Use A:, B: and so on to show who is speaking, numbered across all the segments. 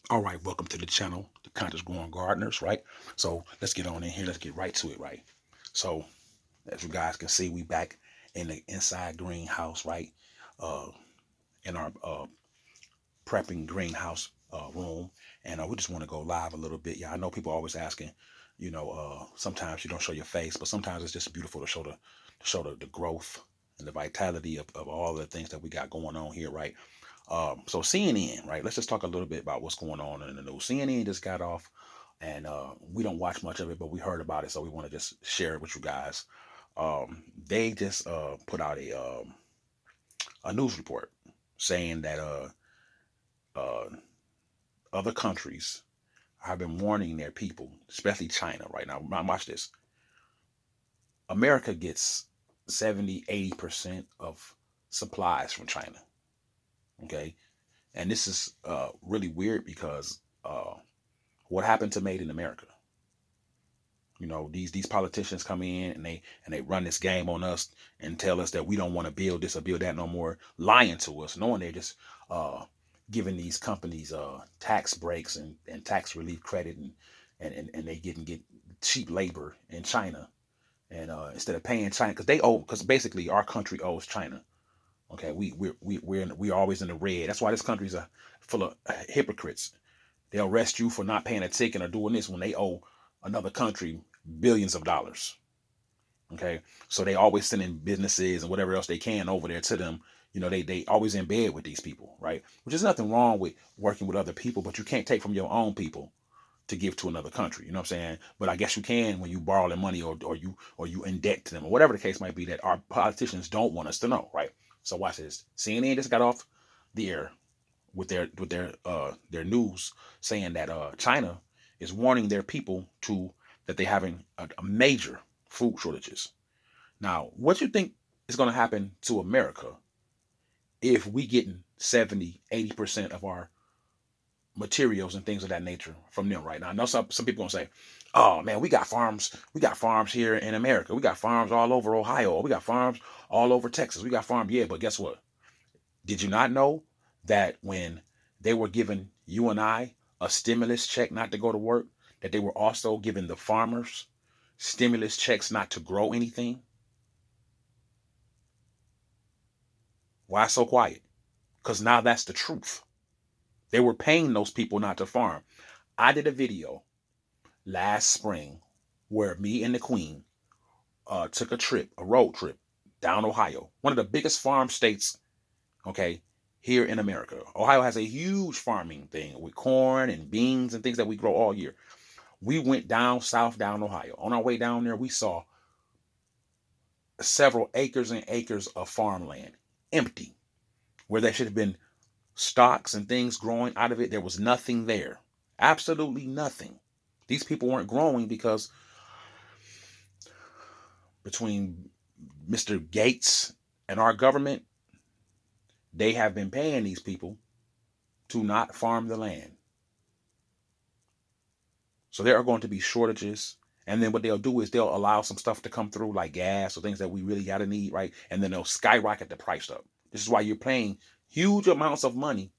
A: All right, welcome to the channel, the Conscious Growing Gardeners, right? So let's get on in here. Let's get right to it, right? So as you guys can see, we back in the inside greenhouse, right? Uh, in our prepping greenhouse room, and we just want to go live a little bit. Yeah, I know people are always asking, sometimes you don't show your face, but sometimes it's just beautiful to show the growth and the vitality of all the things that we got going on here, right? So CNN, right? Let's just talk a little bit about what's going on in the news. CNN just got off, and we don't watch much of it, but we heard about it, so we want to just share it with you guys. They just put out a news report saying that uh, other countries have been warning their people, especially China, right now. Watch this. America gets 70-80% of supplies from China. Okay. And this is really weird because what happened to Made in America? These politicians come in and they run this game on us and tell us that we don't want to build this or build that no more, lying to us, knowing they're just uh, giving these companies tax breaks and tax relief credit and they get cheap labor in China and instead of paying China because basically our country owes China. Okay, we're always in the red. That's why this country's full of hypocrites. They'll arrest you for not paying a ticket or doing this when they owe another country billions of dollars. Okay, so they always sending businesses and whatever else they can over there to them. They always in bed with these people, right? Which is nothing wrong with working with other people, but you can't take from your own people to give to another country. You know what I'm saying? But I guess you can when you borrow their money or you in debt to them or whatever the case might be that our politicians don't want us to know, right? So watch this. CNN just got off the air with their news saying that China is warning their people to that they're having a major food shortages. Now, what you think is going to happen to America if we getting 70-80% of our materials and things of that nature from them right now? I know some people gonna say, "Oh man, we got farms here in America. We got farms all over Ohio. We got farms all over Texas. We got farms." Yeah, but guess what? Did you not know that when they were giving you and I a stimulus check not to go to work, that they were also giving the farmers stimulus checks not to grow anything? Why so quiet? Because now that's the truth. They were paying those people not to farm. I did a video last spring where me and the Queen took a road trip down Ohio, one of the biggest farm states, okay, here in America. Ohio has a huge farming thing with corn and beans and things that we grow all year. We went down south, down Ohio. On our way down there, we saw several acres and acres of farmland empty, where there should have been stalks and things growing out of it. There was nothing there. Absolutely nothing. These people weren't growing because between Mr. Gates and our government, they have been paying these people to not farm the land. So there are going to be shortages. And then what they'll do is they'll allow some stuff to come through like gas or things that we really got to need, right? And then they'll skyrocket the price up. This is why you're paying huge amounts of money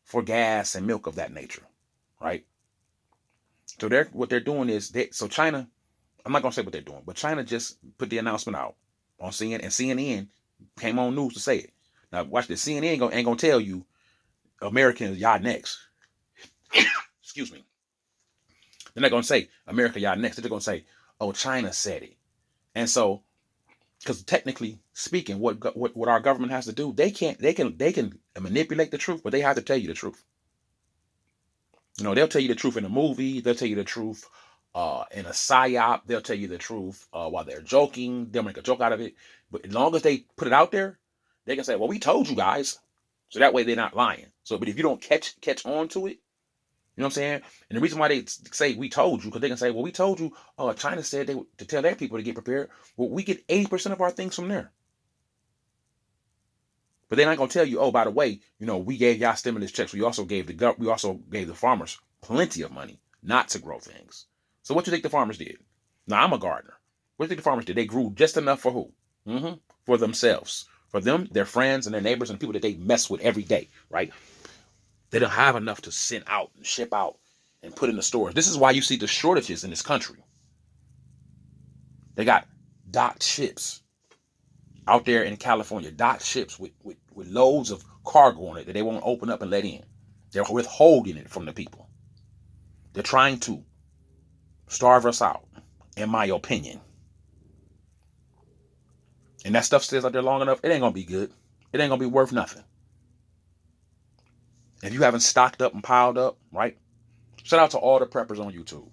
A: for gas and milk of that nature, right? So what they're doing is so China, I'm not gonna say what they're doing, but China just put the announcement out on CNN, and CNN came on news to say it. Now watch this. CNN ain't gonna tell you Americans y'all next. Excuse me. They're not gonna say America y'all next. They're gonna say, oh, China said it. And so, because technically speaking, what our government has to do, they can manipulate the truth, but they have to tell you the truth. They'll tell you the truth in a movie. They'll tell you the truth in a psyop. They'll tell you the truth while they're joking. They'll make a joke out of it. But as long as they put it out there, they can say, "Well, we told you guys," so that way they're not lying. So, but if you don't catch on to it, you know what I'm saying? And the reason why they say we told you, because they can say, "Well, we told you." China said to tell their people to get prepared. Well, we get 80% of our things from there. But they're not gonna tell you, oh, by the way, we gave y'all stimulus checks. We also gave the farmers plenty of money not to grow things. So what do you think the farmers did? Now I'm a gardener. What do you think the farmers did? They grew just enough for who? For themselves, for them, their friends, and their neighbors, and people that they mess with every day, right? They don't have enough to send out and ship out and put in the stores. This is why you see the shortages in this country. They got docked ships out there in California, docked ships with loads of cargo on it that they won't open up and let in. They're withholding it from the people. They're trying to starve us out, in my opinion. And that stuff stays out there long enough, it ain't gonna be good. It ain't gonna be worth nothing. If you haven't stocked up and piled up, right? Shout out to all the preppers on YouTube.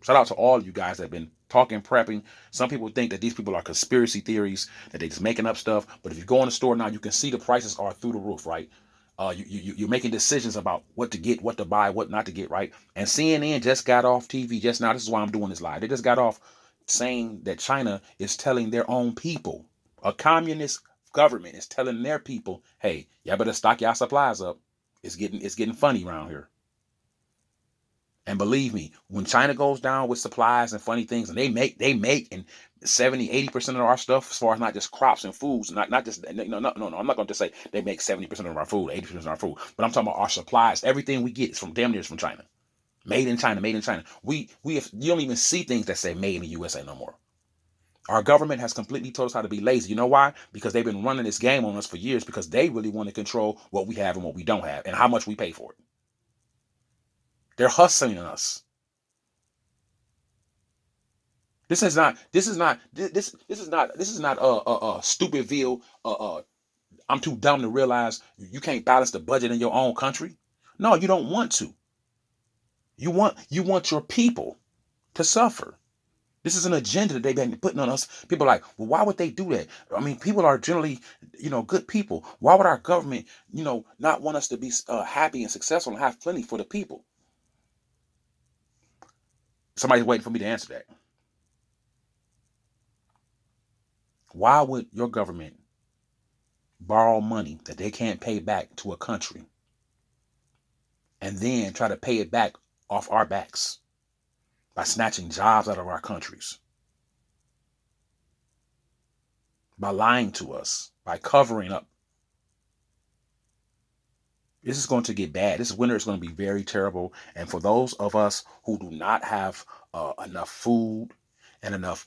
A: Shout out to all you guys that have been talking prepping. Some people think that these people are conspiracy theories, that they're just making up stuff. But if you go in the store now, you can see the prices are through the roof, right? You're making decisions about what to get, what to buy, what not to get, right? And CNN just got off TV just now. This is why I'm doing this live. They just got off saying that China is telling their own people, a communist government is telling their people, hey, y'all better stock y'all supplies up. It's getting funny around here. And believe me, when China goes down with supplies and funny things, and they make and 70-80% of our stuff, as far as not just crops and foods, not just no, I'm not going to say they make 70% of our food, 80% of our food, but I'm talking about our supplies. Everything we get is from damn near from China, made in China, made in China. You don't even see things that say made in the USA no more. Our government has completely told us how to be lazy. You know why? Because they've been running this game on us for years, because they really want to control what we have and what we don't have and how much we pay for it. They're hustling us. This is not Stupidville. I'm too dumb to realize you can't balance the budget in your own country. No, you don't want to. You want your people to suffer. This is an agenda that they've been putting on us. People are like, well, why would they do that? I mean, people are generally, good people. Why would our government, not want us to be happy and successful and have plenty for the people? Somebody's waiting for me to answer that. Why would your government borrow money that they can't pay back to a country and then try to pay it back off our backs by snatching jobs out of our countries, by lying to us, by covering up? This is going to get bad. This winter is going to be very terrible. And for those of us who do not have enough food and enough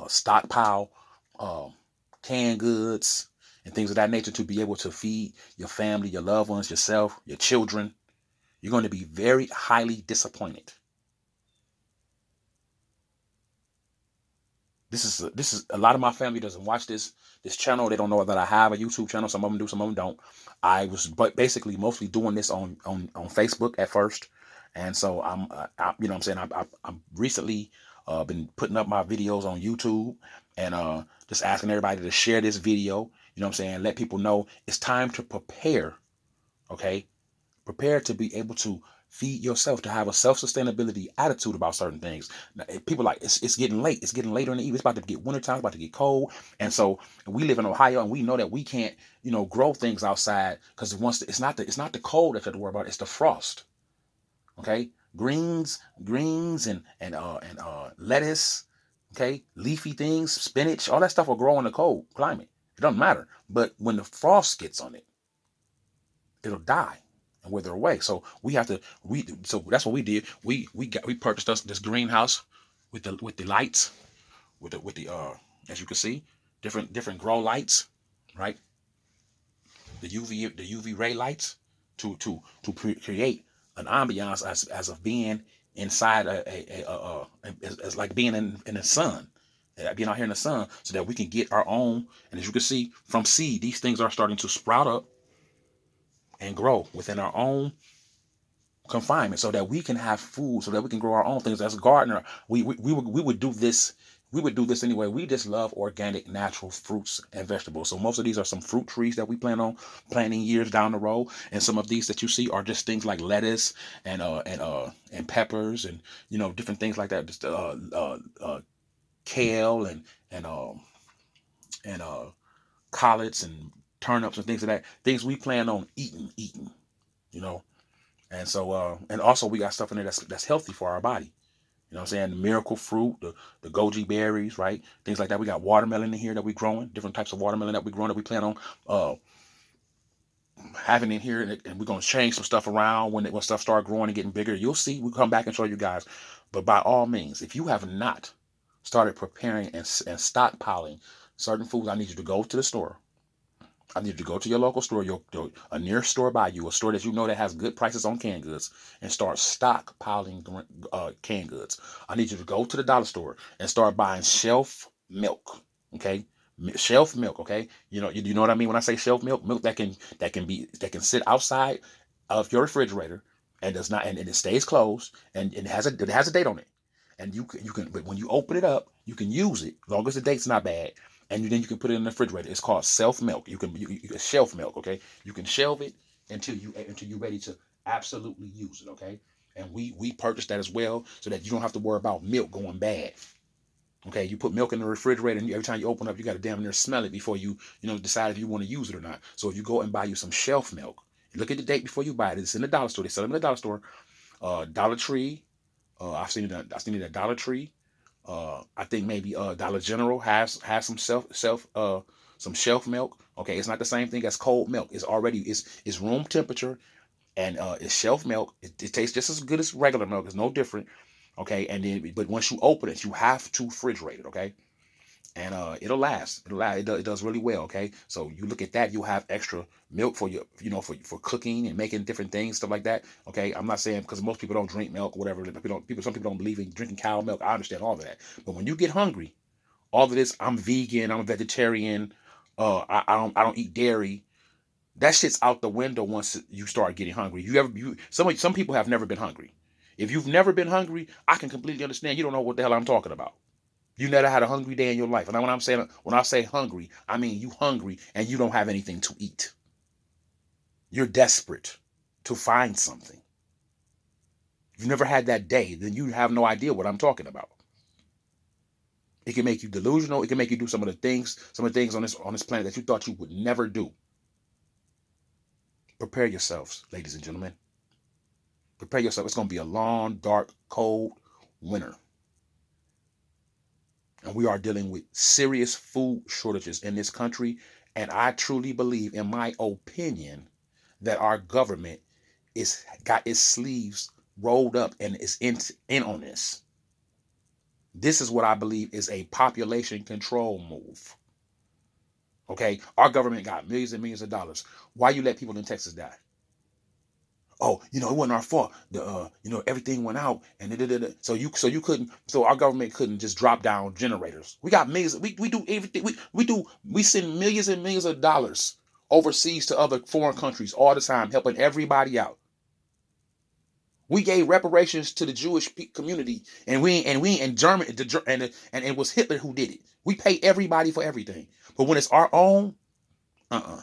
A: stockpile, canned goods and things of that nature to be able to feed your family, your loved ones, yourself, your children, you're going to be very highly disappointed. This is a lot of my family doesn't watch this channel. They don't know that I have a YouTube channel. Some of them do, some of them don't. I was basically mostly doing this on Facebook at first, and so I'm recently been putting up my videos on YouTube and just asking everybody to share this video. Let people know it's time to prepare. Okay, prepare to be able to feed yourself, to have a self-sustainability attitude about certain things. Now, people like it's getting late. It's getting later in the evening. It's about to get wintertime. It's about to get cold. And so we live in Ohio, and we know that we can't, grow things outside because it's not the cold that you have to worry about. It's the frost. Okay, greens and lettuce. Okay, leafy things, spinach, all that stuff will grow in the cold climate. It doesn't matter. But when the frost gets on it, it'll die and wither away. So we have to so that's what we did. We purchased us this greenhouse with the lights, with the as you can see, different grow lights, right? The UV ray lights to create an ambiance as of being inside as like being in the sun, being out here in the sun, so that we can get our own. And as you can see from seed, these things are starting to sprout up and grow within our own confinement, so that we can have food, so that we can grow our own things. As a gardener, we would do this. We would do this anyway. We just love organic, natural fruits and vegetables. So most of these are some fruit trees that we plan on planting years down the road. And some of these that you see are just things like lettuce and peppers and different things like that. Just kale and collards and turnips and things like that. Things we plan on eating. And so, and also we got stuff in there that's healthy for our body. The miracle fruit, the goji berries, right? Things like that. We got watermelon in here that we're growing, different types of watermelon that we're growing that we plan on having it here, and we're gonna change some stuff around when stuff start growing and getting bigger. You'll see. We'll come back and show you guys. But by all means, if you have not started preparing and stockpiling certain foods, I need you to go to the store. I need you to go to your local store, a near store by you, a store that you know that has good prices on canned goods, and start stockpiling canned goods. I need you to go to the dollar store and start buying shelf milk. Okay, shelf milk. Okay, you know what I mean when I say shelf milk, milk that can sit outside of your refrigerator and does not and it stays closed and it has a date on it. And you can but when you open it up, you can use it as long as the date's not bad, and then you can put it in the refrigerator. It's called self milk. You can shelf milk. Okay, you can shelve it until you're ready to absolutely use it. Okay, and we purchased that as well so that you don't have to worry about milk going bad. Okay, you put milk in the refrigerator, and every time you open up, you got to damn near smell it before you decide if you want to use it or not. So if you go and buy you some shelf milk, look at the date before you buy it. It's in the dollar store. They sell them in the dollar store. Dollar Tree. I've seen it at Dollar Tree. I think maybe Dollar General has some shelf milk. Okay, it's not the same thing as cold milk. It's room temperature, and it's shelf milk. It tastes just as good as regular milk. It's no different. Okay, and then but once you open it, you have to refrigerate it. Okay, and it'll last. It does really well. Okay, so you look at that, you have extra milk for your, for cooking and making different things, stuff like that. Okay, I'm not saying because most people don't drink milk or whatever. Some people don't believe in drinking cow milk. I understand all of that, but when you get hungry, all of this, I'm vegan, I'm a vegetarian, I don't eat dairy. That shit's out the window once you start getting hungry. Some people have never been hungry. If you've never been hungry, I can completely understand. You don't know what the hell I'm talking about. You never had a hungry day in your life. And when I say hungry, I mean you hungry and you don't have anything to eat. You're desperate to find something. If you've never had that day, then you have no idea what I'm talking about. It can make you delusional. It can make you do some of the things on this planet that you thought you would never do. Prepare yourselves, ladies and gentlemen. Prepare yourself. It's going to be a long, dark, cold winter. And we are dealing with serious food shortages in this country. And I truly believe, in my opinion, that our government is got its sleeves rolled up and is in on this. This is what I believe is a population control move. Okay, our government got millions and millions of dollars. Why you let people in Texas die? Oh, it wasn't our fault. Everything went out, and so our government couldn't just drop down generators. We got millions. We do everything. We send millions and millions of dollars overseas to other foreign countries all the time, helping everybody out. We gave reparations to the Jewish community, and Germany, and it was Hitler who did it. We pay everybody for everything, but when it's our own, uh,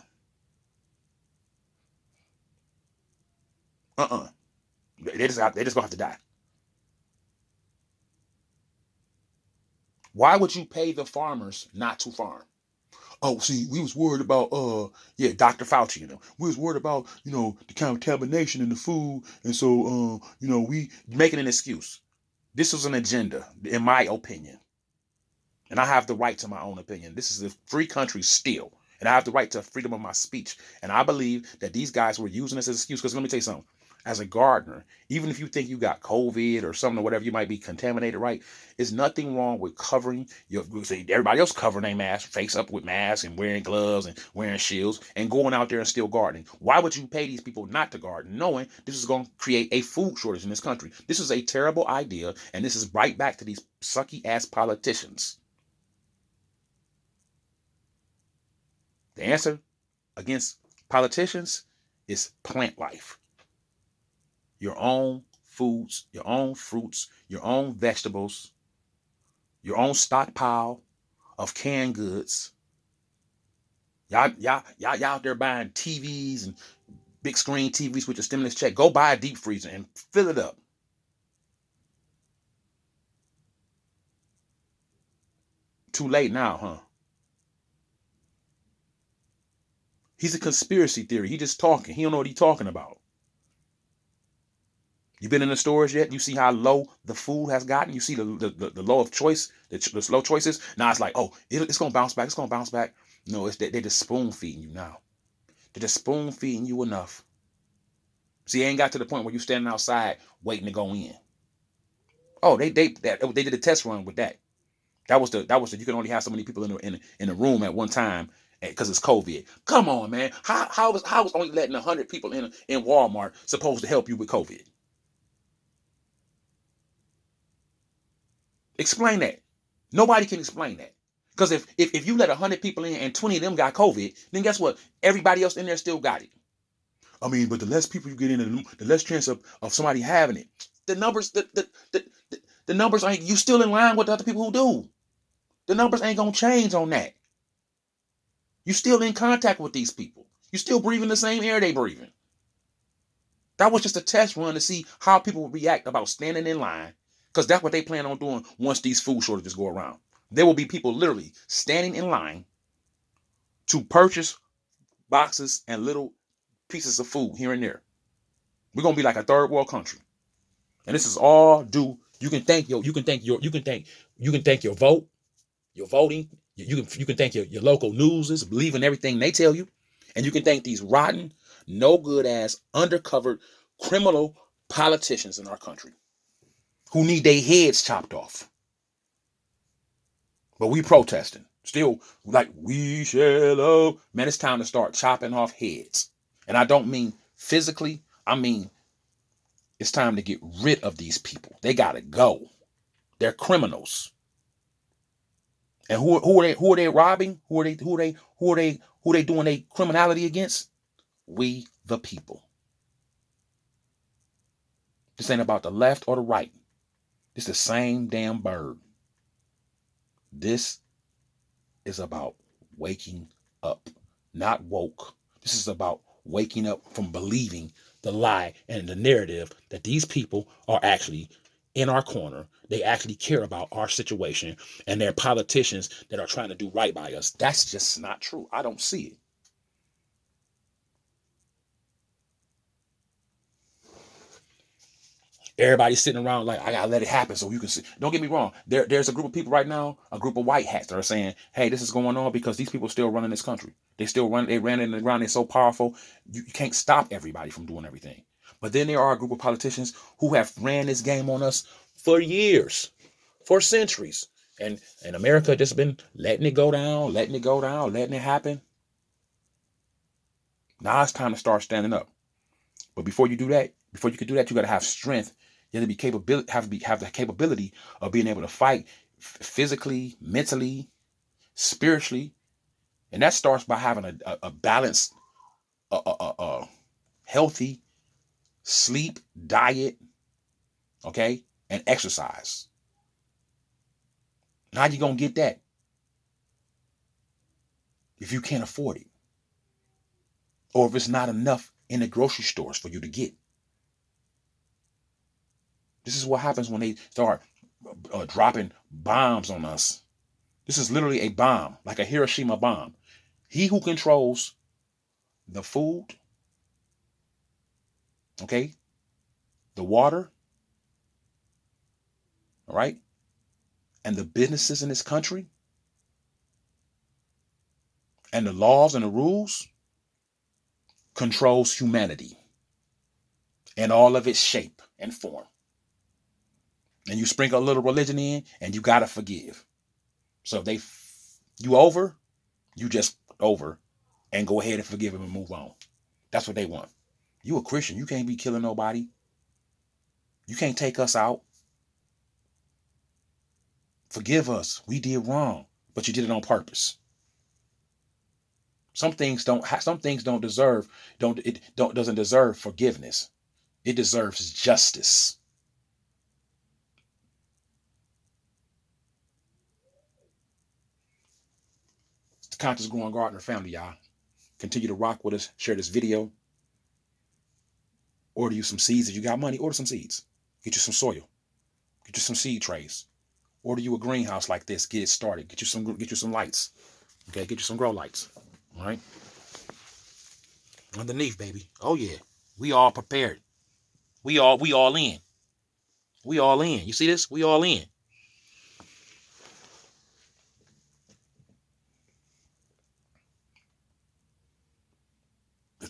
A: uh, uh, they just gonna have to die. Why would you pay the farmers not to farm? Oh, see, we was worried about yeah, Dr. Fauci, we was worried about, the contamination in the food, and so we making an excuse. This was an agenda, in my opinion. And I have the right to my own opinion. This is a free country still. And I have the right to freedom of my speech. And I believe that these guys were using this as an excuse. Because let me tell you something. As a gardener, even if you think you got COVID or something or whatever, you might be contaminated, right? There's nothing wrong with covering everybody else covering their mask, face up with masks and wearing gloves and wearing shields and going out there and still gardening. Why would you pay these people not to garden, knowing this is going to create a food shortage in this country? This is a terrible idea, and this is right back to these sucky ass politicians. The answer against politicians is plant life. Your own foods, your own fruits, your own vegetables, your own stockpile of canned goods. Y'all out there buying TVs and big screen TVs with your stimulus check. Go buy a deep freezer and fill it up. Too late now, huh? He's a conspiracy theory. He just talking. He don't know what he's talking about. You been in the stores yet? You see how low the food has gotten? You see the low of choice, the slow choices? Now it's like, oh, it's going to bounce back. It's going to bounce back. No, they're just spoon feeding you now. They're just spoon feeding you enough. See, it ain't got to the point where you standing outside waiting to go in. Oh, they did a test run with that. That was the you can only have so many people in the room at one time because it's COVID. Come on, man. How is only letting 100 people in Walmart supposed to help you with COVID? Explain that. Nobody can explain that. Because if you let 100 people in and 20 of them got COVID, then guess what? Everybody else in there still got it. I mean, but the less people you get in, the less chance of somebody having it. The numbers, the numbers ain't, you still in line with the other people who do. The numbers ain't gonna change on that. You still in contact with these people. You still breathing the same air they breathing. That was just a test run to see how people would react about standing in line, because that's what they plan on doing once these food shortages go around. There will be people literally standing in line to purchase boxes and little pieces of food here and there. We're gonna be like a third world country, and this is all due. You can thank your vote, your voting. You can thank your local newses, believing everything they tell you, and you can thank these rotten, no good ass, undercover, criminal politicians in our country who need their heads chopped off. But we protesting. Still, like, we shall love. Man, it's time to start chopping off heads. And I don't mean physically. I mean, it's time to get rid of these people. They gotta go. They're criminals. And who are they robbing? Who are they doing their criminality against? We the people. This ain't about the left or the right. It's the same damn bird. This is about waking up, not woke. This is about waking up from believing the lie and the narrative that these people are actually in our corner. They actually care about our situation, and they're politicians that are trying to do right by us. That's just not true. I don't see it. Everybody's sitting around like, I gotta let it happen so you can see. Don't get me wrong. There's a group of people right now, a group of white hats that are saying, hey, this is going on because these people are still running this country. They still run, they ran in the ground, they're so powerful, you can't stop everybody from doing everything. But then there are a group of politicians who have ran this game on us for years, for centuries. And America just been letting it go down, letting it happen. Now it's time to start standing up. But before you can do that, you got to have strength. You have to have the capability of being able to fight physically, mentally, spiritually, and that starts by having a balanced, healthy sleep, diet, okay, and exercise. How you gonna get that if you can't afford it, or if it's not enough in the grocery stores for you to get? This is what happens when they start dropping bombs on us. This is literally a bomb, like a Hiroshima bomb. He who controls the food, okay, the water, all right, and the businesses in this country, and the laws and the rules, controls humanity and all of its shape and form. And you sprinkle a little religion in, and you gotta forgive. So if you over, you just over, and go ahead and forgive them and move on. That's what they want. You a Christian, you can't be killing nobody. You can't take us out. Forgive us. We did wrong, but you did it on purpose. Some things doesn't deserve forgiveness. It deserves justice. It's the Conscious Growing Gardener family, y'all. Continue to rock with us. Share this video. Order you some seeds. If you got money, order some seeds. Get you some soil. Get you some seed trays. Order you a greenhouse like this. Get it started. Get you some lights. Okay, get you some grow lights. All right. Underneath, baby. Oh yeah. We all prepared. We all in. We all in. You see this? We all in.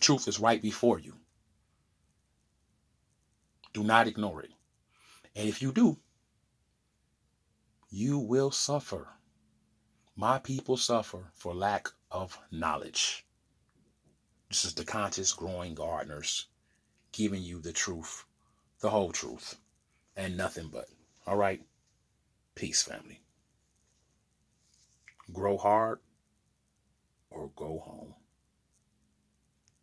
A: truth is right before you. Do not ignore it. And if you do, you will suffer. My people suffer for lack of knowledge. This is the conscious growing gardeners giving you the truth, the whole truth, and nothing but. All right. Peace, family. Grow hard or go home.